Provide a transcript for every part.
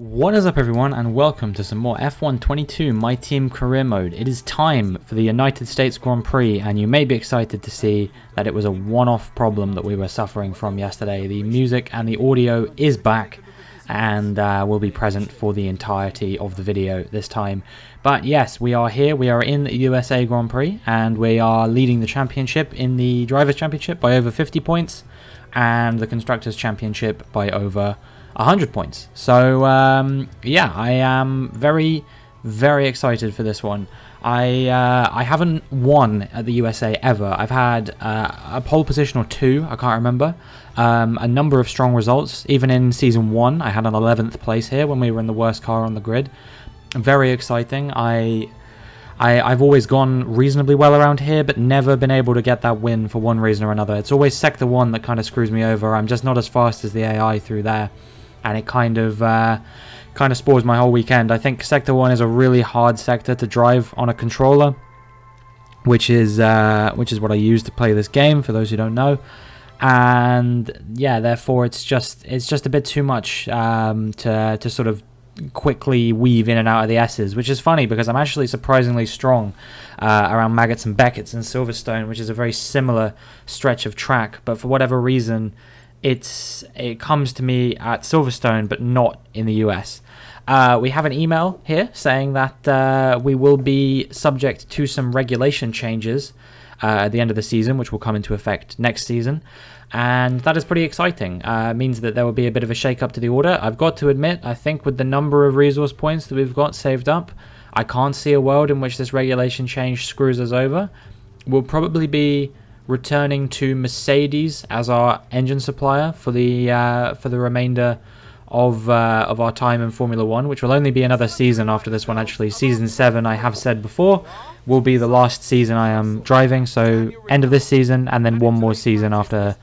What is up everyone, and welcome to some more F1 22 My Team Career Mode. It is time for the United States Grand Prix, and you may be excited to see that it was a one-off problem that we were suffering from yesterday. The music and the audio is back and will be present for the entirety of the video this time. But yes, we are here, we are in the USA Grand Prix, and we are leading the championship in the Drivers' Championship by over 50 points, and the Constructors' Championship by over 100 points. So yeah, I am very excited for this one. I haven't won at the USA ever. I've had a pole position or two, I can't remember. A number of strong results. Even in season 1 I had an 11th place here when we were in the worst car on the grid. Very exciting. I've always gone reasonably well around here, but never been able to get that win for one reason or another. It's always sector 1 that kind of screws me over. I'm just not as fast as the AI through there, and it kind of spoils my whole weekend. I think sector 1 is a really hard sector to drive on a controller, which is what I use to play this game, for those who don't know. And yeah, therefore it's just a bit too much to sort of quickly weave in and out of the S's, which is funny because I'm actually surprisingly strong around Maggots and Beckett's and Silverstone, which is a very similar stretch of track, but for whatever reason it comes to me at Silverstone but not in the US. We have an email here saying that we will be subject to some regulation changes at the end of the season, which will come into effect next season, and that is pretty exciting. It means that there will be a bit of a shake-up to the order. I've got to admit, I think with the number of resource points that we've got saved up, I can't see a world in which this regulation change screws us over. We'll probably be returning to Mercedes as our engine supplier for the remainder of our time in Formula 1, which will only be another season after this one. Actually, season 7, I have said before, will be the last season I am driving, so end of this season and then one more season after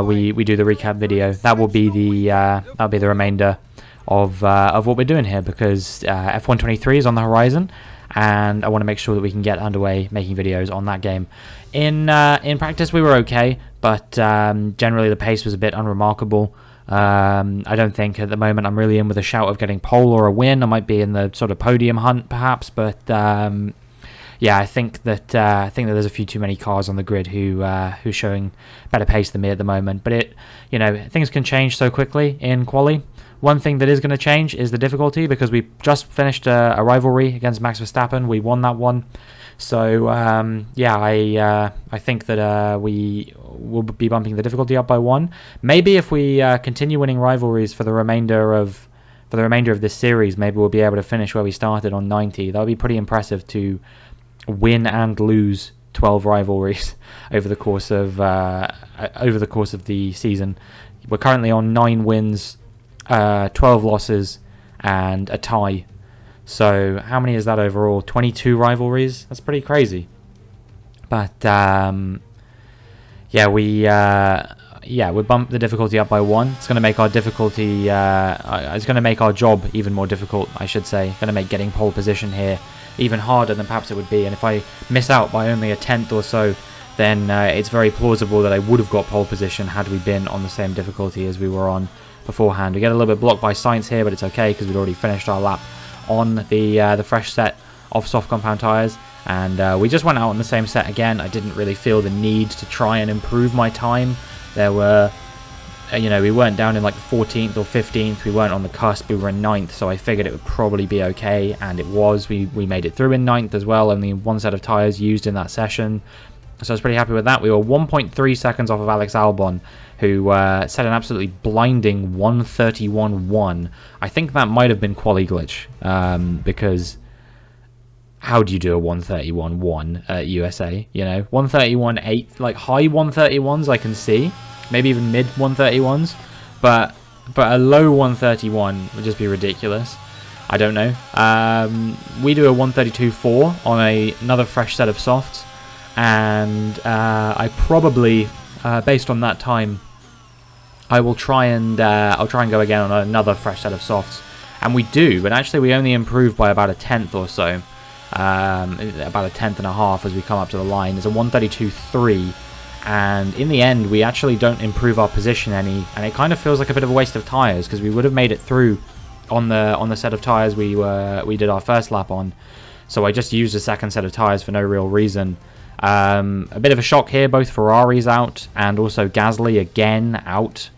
we do the recap video. That will be the remainder of what we're doing here, because F1 23 is on the horizon, and I want to make sure that we can get underway making videos on that game. In practice we were okay, but generally the pace was a bit unremarkable. I don't think at the moment I'm really in with a shout of getting pole or a win. I might be in the sort of podium hunt perhaps, but yeah, I think that there's a few too many cars on the grid who's showing better pace than me at the moment. But things can change so quickly in quali. One thing that is going to change is the difficulty, because we just finished a rivalry against Max Verstappen. We won that one. So yeah, I think that we will be bumping the difficulty up by 1. Maybe if we continue winning rivalries for the remainder of this series, maybe we'll be able to finish where we started on 90. That would be pretty impressive, to win and lose 12 rivalries over the course of the season. We're currently on 9 wins, 12 losses, and a tie. So how many is that overall? 22 rivalries. That's pretty crazy. But yeah, we bumped the difficulty up by 1. It's going to make our difficulty. It's going to make our job even more difficult, I should say. Going to make getting pole position here even harder than perhaps it would be. And if I miss out by only a 10th or so, then it's very plausible that I would have got pole position had we been on the same difficulty as we were on beforehand. We get a little bit blocked by Sainz here, but it's okay because we'd already finished our lap on the fresh set of soft compound tyres, and we just went out on the same set again. I didn't really feel the need to try and improve my time. There were, we weren't down in like 14th or 15th, we weren't on the cusp, we were in 9th, so I figured it would probably be okay, and it was. We made it through in 9th as well, only one set of tyres used in that session, so I was pretty happy with that. We were 1.3 seconds off of Alex Albon, who set an absolutely blinding 1:31.1. I think that might have been quali glitch, because how do you do a 1:31.1 at USA? 1:31.8, like high 1:31s I can see, maybe even mid 1:31s, but a low 1:31 would just be ridiculous. I don't know. We do a 1:32.4 on another fresh set of softs, and I probably, based on that time, I'll try and go again on another fresh set of softs, and we do, but actually we only improve by about a 10th or so, about a 10th and a half as we come up to the line. It's a 1:32.3, and in the end we actually don't improve our position any, and it kind of feels like a bit of a waste of tyres, because we would have made it through on the set of tyres we did our first lap on. So I just used a second set of tyres for no real reason. A bit of a shock here, both Ferraris out and also Gasly again out.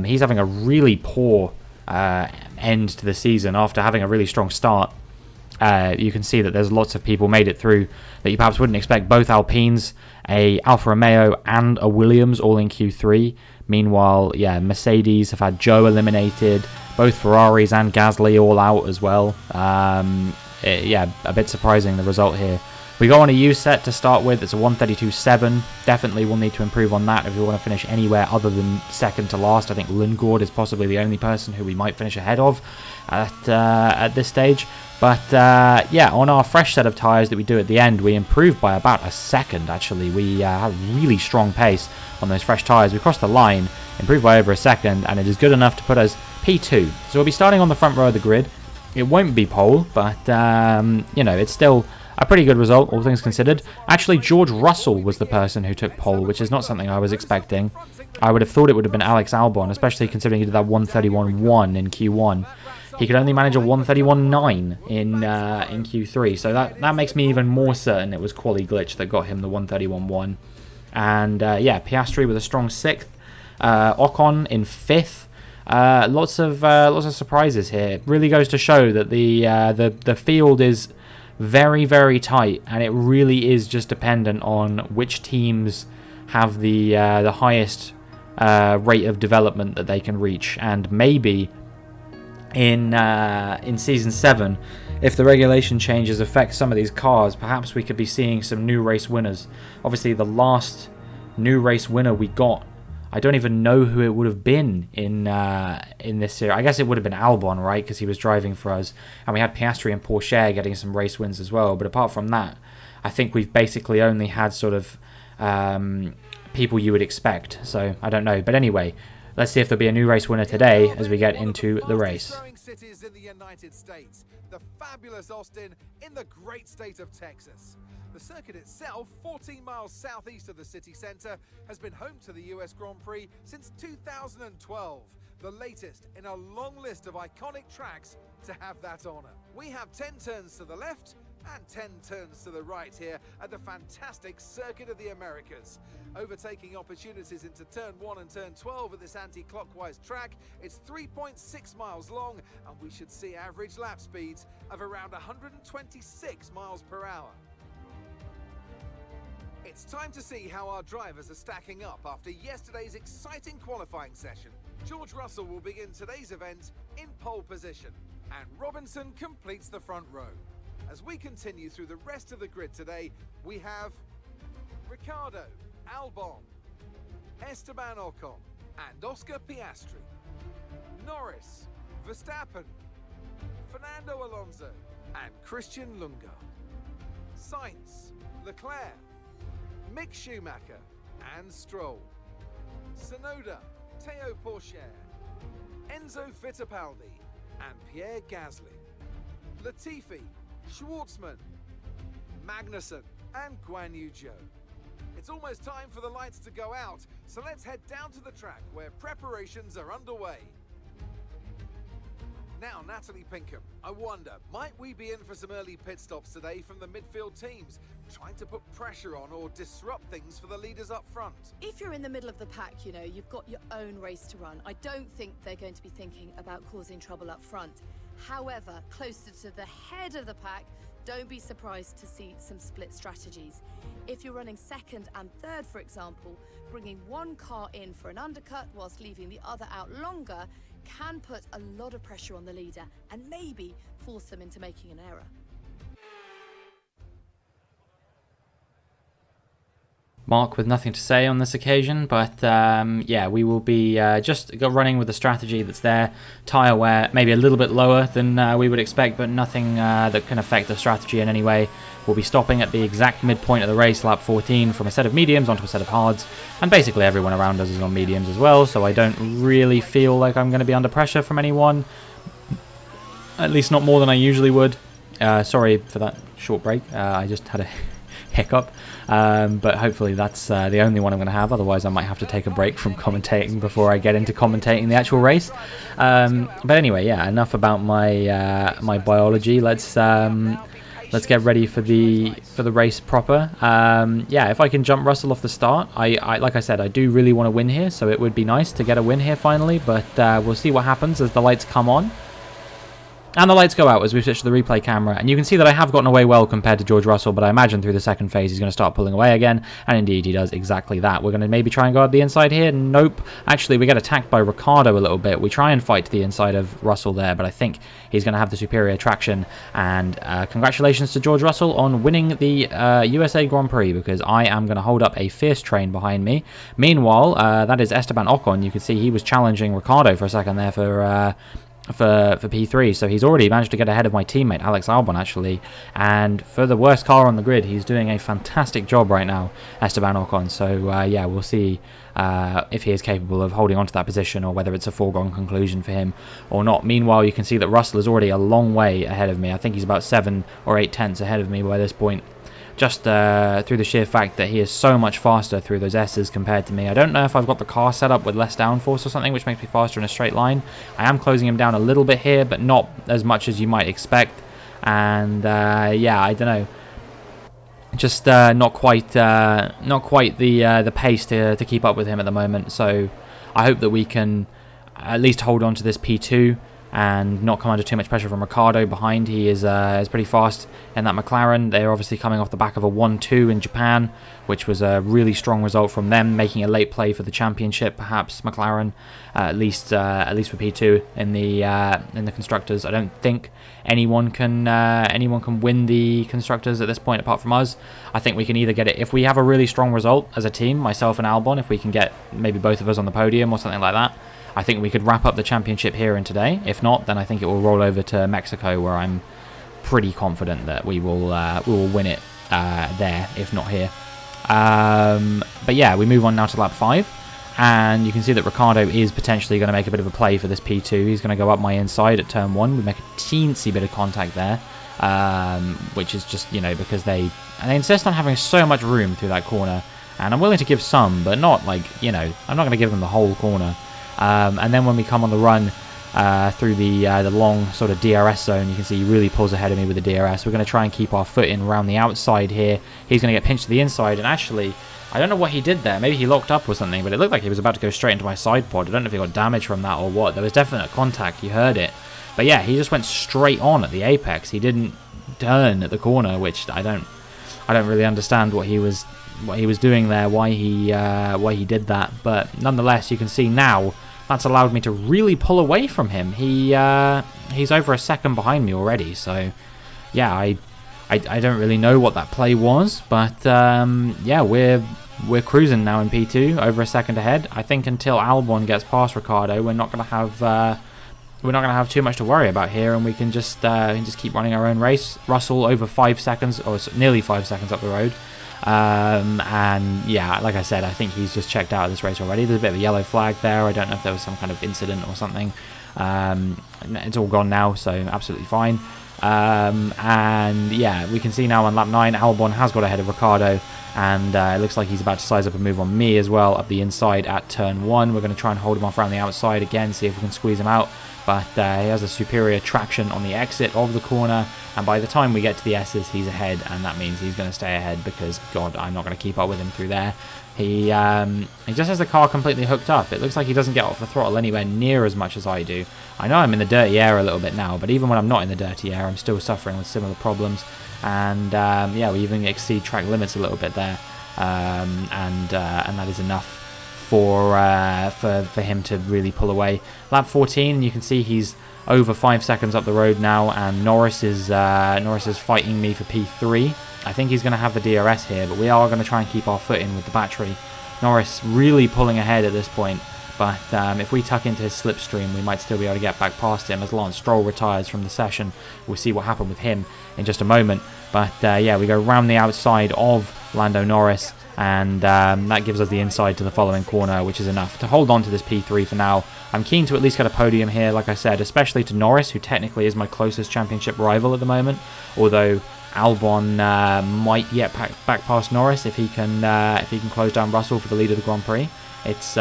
He's having a really poor end to the season after having a really strong start. You can see that there's lots of people made it through that you perhaps wouldn't expect. Both Alpines, a Alfa Romeo and a Williams all in Q3. Meanwhile, yeah, Mercedes have had Joe eliminated. Both Ferraris and Gasly all out as well. Yeah, a bit surprising, the result here. We go on a U set to start with. It's a 132.7. Definitely will need to improve on that if we want to finish anywhere other than second to last. I think Lundgaard is possibly the only person who we might finish ahead of at this stage. But yeah, on our fresh set of tyres that we do at the end, we improved by about a second, actually. We have really strong pace on those fresh tyres. We crossed the line, improved by over a second, and it is good enough to put us P2. So we'll be starting on the front row of the grid. It won't be pole, but, you know, it's still a pretty good result, all things considered. Actually, George Russell was the person who took pole, which is not something I was expecting. I would have thought it would have been Alex Albon, especially considering he did that 131.1 in Q1. He could only manage a 131.9 in Q3, so that makes me even more certain it was Quali Glitch that got him the 131.1. And yeah, Piastri with a strong 6th, Ocon in 5th. Lots of surprises here. It really goes to show that the field is very, very tight, and it really is just dependent on which teams have the highest rate of development that they can reach. And maybe in season 7, if the regulation changes affect some of these cars, perhaps we could be seeing some new race winners. Obviously, the last new race winner we got, I don't even know who it would have been in this series. I guess it would have been Albon, right? Because he was driving for us. And we had Piastri and Pourchaire getting some race wins as well. But apart from that, I think we've basically only had sort of people you would expect. So I don't know. But anyway, let's see if there'll be a new race winner today as we get into the race. Cities in the United States, the fabulous Austin in the great state of Texas. The circuit itself, 14 miles southeast of the city centre, has been home to the US Grand Prix since 2012, the latest in a long list of iconic tracks to have that honour. We have 10 turns to the left and 10 turns to the right here at the fantastic Circuit of the Americas. Overtaking opportunities into turn 1 and turn 12 at this anti-clockwise track. It's 3.6 miles long, and we should see average lap speeds of around 126 miles per hour. It's time to see how our drivers are stacking up after yesterday's exciting qualifying session. George Russell will begin today's event in pole position, and Robinson completes the front row. As we continue through the rest of the grid today, we have Ricciardo, Albon, Esteban Ocon, and Oscar Piastri, Norris, Verstappen, Fernando Alonso, and Christian Lundgaard, Sainz, Leclerc, Mick Schumacher, and Stroll, Tsunoda, Teo Pourchaire, Enzo Fittipaldi, and Pierre Gasly, Latifi, Schwartzman, Magnussen, and Guan Yu Zhou. It's almost time for the lights to go out, so let's head down to the track where preparations are underway. Now, Natalie Pinkham, I wonder, might we be in for some early pit stops today from the midfield teams, trying to put pressure on or disrupt things for the leaders up front? If you're in the middle of the pack, you know, you've got your own race to run. I don't think they're going to be thinking about causing trouble up front. However, closer to the head of the pack, don't be surprised to see some split strategies. If you're running second and third, for example, bringing one car in for an undercut whilst leaving the other out longer can put a lot of pressure on the leader and maybe force them into making an error. Mark with nothing to say on this occasion, but yeah, we will be just running with the strategy that's there. Tyre wear maybe a little bit lower than we would expect, but nothing that can affect the strategy in any way. We'll be stopping at the exact midpoint of the race, lap 14, from a set of mediums onto a set of hards, and basically everyone around us is on mediums as well, so I don't really feel like I'm going to be under pressure from anyone, at least not more than I usually would. Sorry for that short break. I just had a hiccup. But hopefully that's the only one I'm going to have. Otherwise, I might have to take a break from commentating before I get into commentating the actual race. But anyway, yeah, enough about my my biology. Let's get ready for the race proper. Yeah, if I can jump Russell off the start, I like I said, I do really want to win here, so it would be nice to get a win here finally. But we'll see what happens as the lights come on. And the lights go out as we switch to the replay camera, and you can see that I have gotten away well compared to George Russell, but I imagine through the second phase he's going to start pulling away again, and indeed he does exactly that. We're going to maybe try and go up the inside here. Nope. Actually, we get attacked by Ricciardo a little bit. We try and fight to the inside of Russell there, but I think he's going to have the superior traction, and congratulations to George Russell on winning the USA Grand Prix, because I am going to hold up a fierce train behind me. Meanwhile, that is Esteban Ocon. You can see he was challenging Ricciardo for a second there for P3, so he's already managed to get ahead of my teammate Alex Albon, actually, and for the worst car on the grid, he's doing a fantastic job right now, Esteban Ocon. So yeah, we'll see if he is capable of holding on to that position, or whether it's a foregone conclusion for him or not. Meanwhile, you can see that Russell is already a long way ahead of me. I think he's about 7 or 8 tenths ahead of me by this point, just through the sheer fact that he is so much faster through those S's compared to me. I don't know if I've got the car set up with less downforce or something, which makes me faster in a straight line. I am closing him down a little bit here, but not as much as you might expect. And yeah, I don't know, just not quite the pace to keep up with him at the moment. So I hope that we can at least hold on to this P2 and not come under too much pressure from Ricciardo behind. He is pretty fast in that McLaren. They're obviously coming off the back of a 1-2 in Japan, which was a really strong result from them, making a late play for the championship. Perhaps McLaren, at least for P2 in the constructors. I don't think anyone can win the constructors at this point apart from us. I think we can either get it if we have a really strong result as a team, myself and Albon. If we can get maybe both of us on the podium or something like that, I think we could wrap up the championship here and today. If not, then I think it will roll over to Mexico, where I'm pretty confident that we will win it there, if not here. But yeah, we move on now to lap 5, and you can see that Ricciardo is potentially going to make a bit of a play for this P2. He's going to go up my inside at turn 1. We make a teensy bit of contact there, which is just, you know, because they insist on having so much room through that corner, and I'm willing to give some, but not like, you know, I'm not going to give them the whole corner. And then when we come on the run through the long sort of DRS zone, you can see he really pulls ahead of me with the DRS. We're going to try and keep our foot in around the outside here. He's going to get pinched to the inside, and actually, I don't know what he did there. Maybe he locked up or something, but it looked like he was about to go straight into my side pod. I don't know if he got damage from that or what. There was definite contact. You heard it. But yeah, he just went straight on at the apex. He didn't turn at the corner, which I don't really understand what he was doing there, why he did that. But nonetheless, you can see now that's allowed me to really pull away from him. He's over a second behind me already, so yeah, I don't really know what that play was, but yeah, we're cruising now in P2, over a second ahead. I think until Albon gets past Ricciardo, we're not going to have too much to worry about here, and we can just keep running our own race. Russell over 5 seconds, or nearly 5 seconds up the road. And yeah, like I said, I think he's just checked out of this race already. There's a bit of a yellow flag there. I don't know if there was some kind of incident or something. It's all gone now, so absolutely fine. And yeah, we can see now on lap 9, Albon has got ahead of Ricciardo, and it looks like he's about to size up a move on me as well up the inside at turn 1. We're going to try and hold him off around the outside again, see if we can squeeze him out. But he has a superior traction on the exit of the corner, and by the time we get to the S's, he's ahead, and that means he's going to stay ahead because, God, I'm not going to keep up with him through there. He just has the car completely hooked up. It looks like he doesn't get off the throttle anywhere near as much as I do. I know I'm in the dirty air a little bit now, but even when I'm not in the dirty air, I'm still suffering with similar problems. And yeah, we even exceed track limits a little bit there, and that is enough for him to really pull away. Lap 14, you can see he's over 5 seconds up the road now, and Norris is fighting me for P3. I think he's going to have the DRS here, but we are going to try and keep our foot in with the battery. Norris really pulling ahead at this point, but if we tuck into his slipstream, we might still be able to get back past him as Lance Stroll retires from the session. We'll see what happened with him in just a moment. But yeah, we go round the outside of Lando Norris, and that gives us the inside to the following corner, which is enough to hold on to this P3 for now. I'm keen to at least get a podium here, like I said, especially to Norris, who technically is my closest championship rival at the moment, although Albon might get back past Norris if he can close down Russell for the lead of the Grand Prix. It's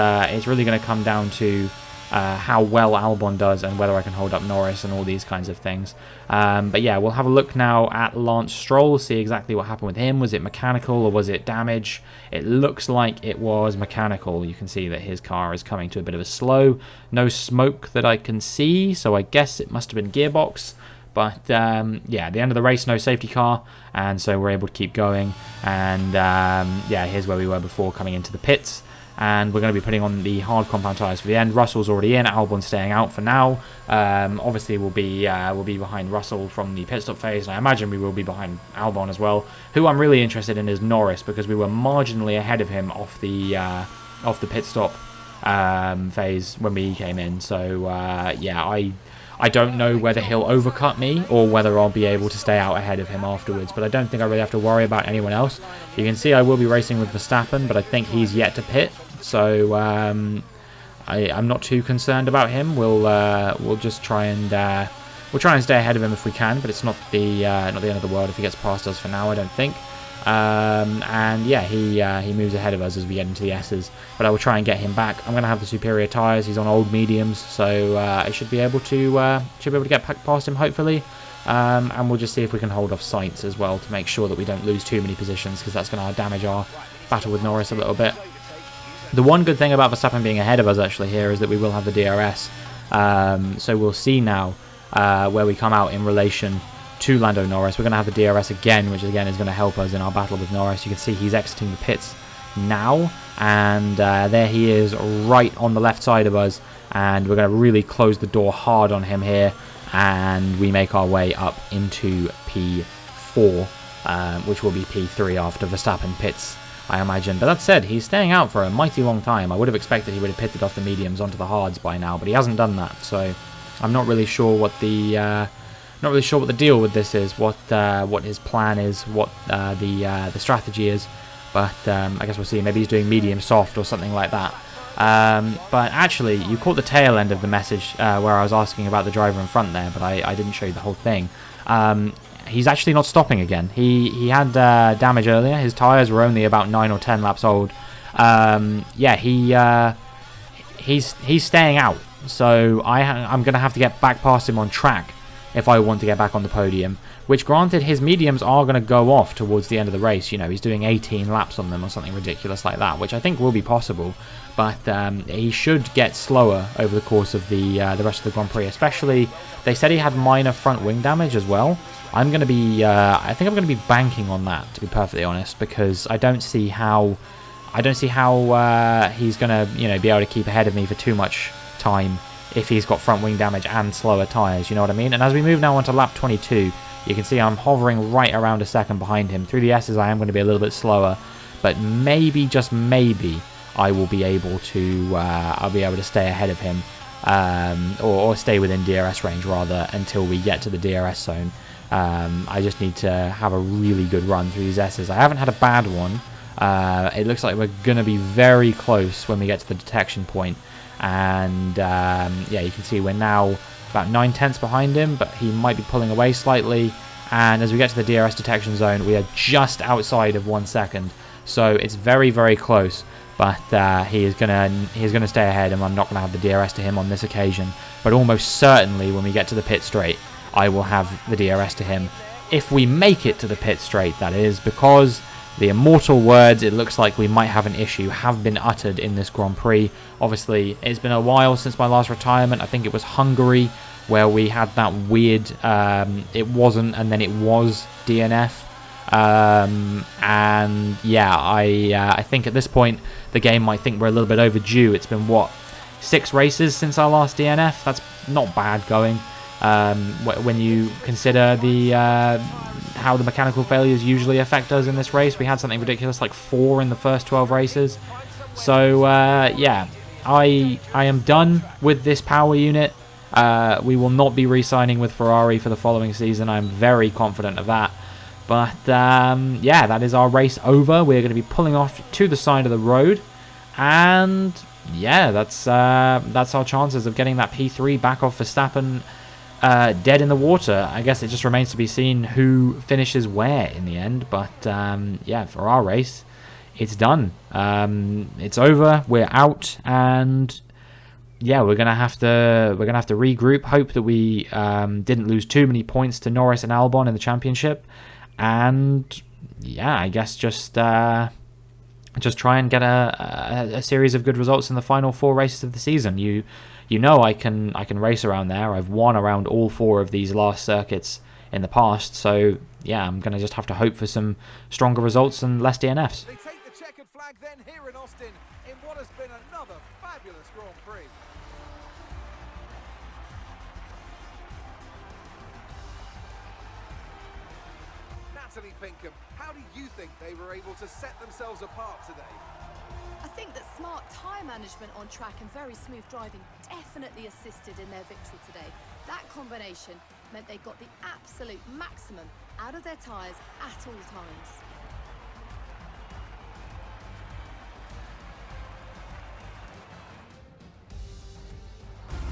really going to come down to how well Albon does and whether I can hold up Norris and all these kinds of things. But yeah, we'll have a look now at Lance Stroll, see exactly what happened with him. Was it mechanical or was it damage? It looks like it was mechanical. You can see that his car is coming to a bit of a slow. No smoke that I can see, so I guess it must have been gearbox. But yeah, at the end of the race, no safety car, and so we're able to keep going. And yeah, here's where we were before coming into the pits. And we're going to be putting on the hard compound tyres for the end. Russell's already in, Albon's staying out for now. Obviously, we'll be behind Russell from the pit stop phase, and I imagine we will be behind Albon as well. Who I'm really interested in is Norris, because we were marginally ahead of him off the pit stop phase when we came in. So yeah, I don't know whether he'll overcut me or whether I'll be able to stay out ahead of him afterwards, but I don't think I really have to worry about anyone else. You can see I will be racing with Verstappen, but I think he's yet to pit, so I'm not too concerned about him. We'll just try and stay ahead of him if we can, but it's not the end of the world if he gets past us for now, I don't think. And yeah, he moves ahead of us as we get into the S's, but I will try and get him back. I'm going to have the superior tyres. He's on old mediums, so I should be able to get past him hopefully. And we'll just see if we can hold off Sainz as well to make sure that we don't lose too many positions, because that's going to damage our battle with Norris a little bit. The one good thing about Verstappen being ahead of us actually here is that we will have the DRS, so we'll see now where we come out in relation to Lando Norris. We're going to have the DRS again, which again is going to help us in our battle with Norris. You can see he's exiting the pits now, and there he is right on the left side of us, and we're going to really close the door hard on him here, and we make our way up into P4, which will be P3 after Verstappen pits, I imagine. But that said, he's staying out for a mighty long time. I would have expected he would have pitted off the mediums onto the hards by now, but he hasn't done that, so I'm not really sure what the deal with this is, what his plan is, what the strategy is, but I guess we'll see. Maybe he's doing medium soft or something like that. But actually, you caught the tail end of the message where I was asking about the driver in front there, but I didn't show you the whole thing. He's actually not stopping again. He had damage earlier. His tyres were only about 9 or 10 laps old. Yeah, he's staying out, so I'm going to have to get back past him on track if I want to get back on the podium, which granted his mediums are going to go off towards the end of the race. You know, he's doing 18 laps on them or something ridiculous like that, which I think will be possible, but he should get slower over the course of the rest of the Grand Prix. Especially, they said he had minor front wing damage as well. I think I'm going to be banking on that, to be perfectly honest, because I don't see how he's going to be able to keep ahead of me for too much time if he's got front wing damage and slower tyres, you know what I mean? And as we move now onto lap 22, you can see I'm hovering right around a second behind him. Through the S's I am going to be a little bit slower, but maybe, just maybe, I will be able to stay ahead of him, or stay within DRS range rather, until we get to the DRS zone. I just need to have a really good run through these S's. I haven't had a bad one. It looks like we're going to be very close when we get to the detection point. And yeah, you can see we're now about 9/10 behind him, but he might be pulling away slightly. And as we get to the DRS detection zone, we are just outside of 1 second, so it's very, very close. But he's gonna stay ahead, and I'm not gonna have the DRS to him on this occasion. But almost certainly, when we get to the pit straight, I will have the DRS to him. If we make it to the pit straight, that is, because the immortal words, it looks like we might have an issue, have been uttered in this Grand Prix. Obviously, it's been a while since my last retirement. I think it was Hungary, where we had that weird, it wasn't and then it was DNF. And yeah, I think at this point, the game might think we're a little bit overdue. It's been, what, 6 races since our last DNF? That's not bad going. When you consider how the mechanical failures usually affect us in this race. We had something ridiculous like 4 in the first 12 races. So yeah, I am done with this power unit. We will not be re-signing with Ferrari for the following season. I'm very confident of that. But yeah, that is our race over. We're going to be pulling off to the side of the road, and yeah, that's our chances of getting that P3 back off Verstappen. dead in the water. I guess it just remains to be seen who finishes where in the end. But yeah, for our race, it's done. It's over. We're out, and yeah, we're gonna have to regroup. Hope that we didn't lose too many points to Norris and Albon in the championship, and yeah, I guess just try and get a series of good results in the final 4 races of the season. You know I can race around there. I've won around all 4 of these last circuits in the past, so yeah, I'm gonna just have to hope for some stronger results and less DNFs. They take the checkered flag then here in Austin in what has been another fabulous Grand Prix. Natalie Pinkham, how do you think they were able to set themselves apart today? I think that smart tyre management on track and very smooth driving definitely assisted in their victory today. That combination meant they got the absolute maximum out of their tyres at all times.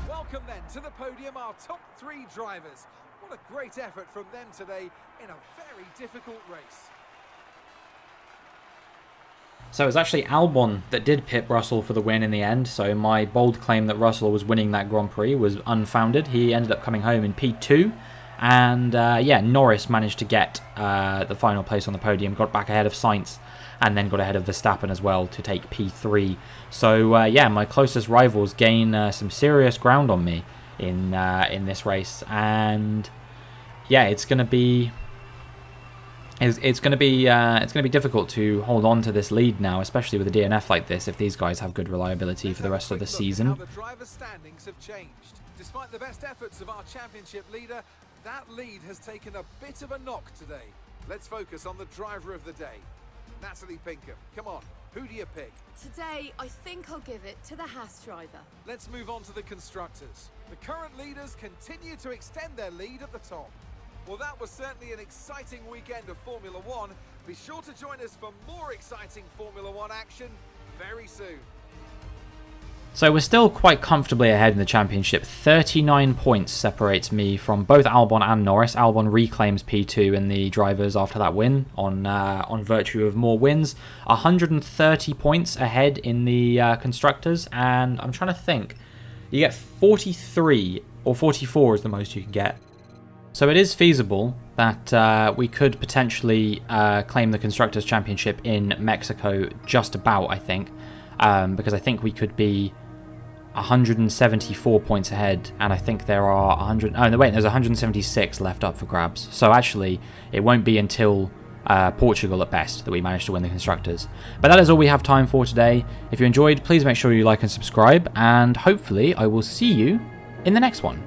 Welcome then to the podium, our top 3 drivers. What a great effort from them today in a very difficult race. So it was actually Albon that did pit Russell for the win in the end, so my bold claim that Russell was winning that Grand Prix was unfounded. He ended up coming home in P2, and yeah, Norris managed to get the final place on the podium, got back ahead of Sainz, and then got ahead of Verstappen as well to take P3. So yeah, my closest rivals gain some serious ground on me in this race, and yeah, it's going to be difficult to hold on to this lead now, especially with a DNF like this, if these guys have good reliability for the rest of the season. How the drivers' standings have changed. Despite the best efforts of our championship leader, that lead has taken a bit of a knock today. Let's focus on the driver of the day. Natalie Pinkham, come on, who do you pick? Today, I think I'll give it to the Haas driver. Let's move on to the constructors. The current leaders continue to extend their lead at the top. Well, that was certainly an exciting weekend of Formula One. Be sure to join us for more exciting Formula One action very soon. So we're still quite comfortably ahead in the championship. 39 points separates me from both Albon and Norris. Albon reclaims P2 in the drivers after that win on virtue of more wins. 130 points ahead in the constructors, and I'm trying to think. You get 43 or 44 is the most you can get. So it is feasible that we could potentially claim the Constructors' Championship in Mexico just about, I think, because I think we could be 174 points ahead, and I think there are 100... Oh, no, wait, there's 176 left up for grabs. So actually, it won't be until Portugal at best that we manage to win the Constructors. But that is all we have time for today. If you enjoyed, please make sure you like and subscribe, and hopefully I will see you in the next one.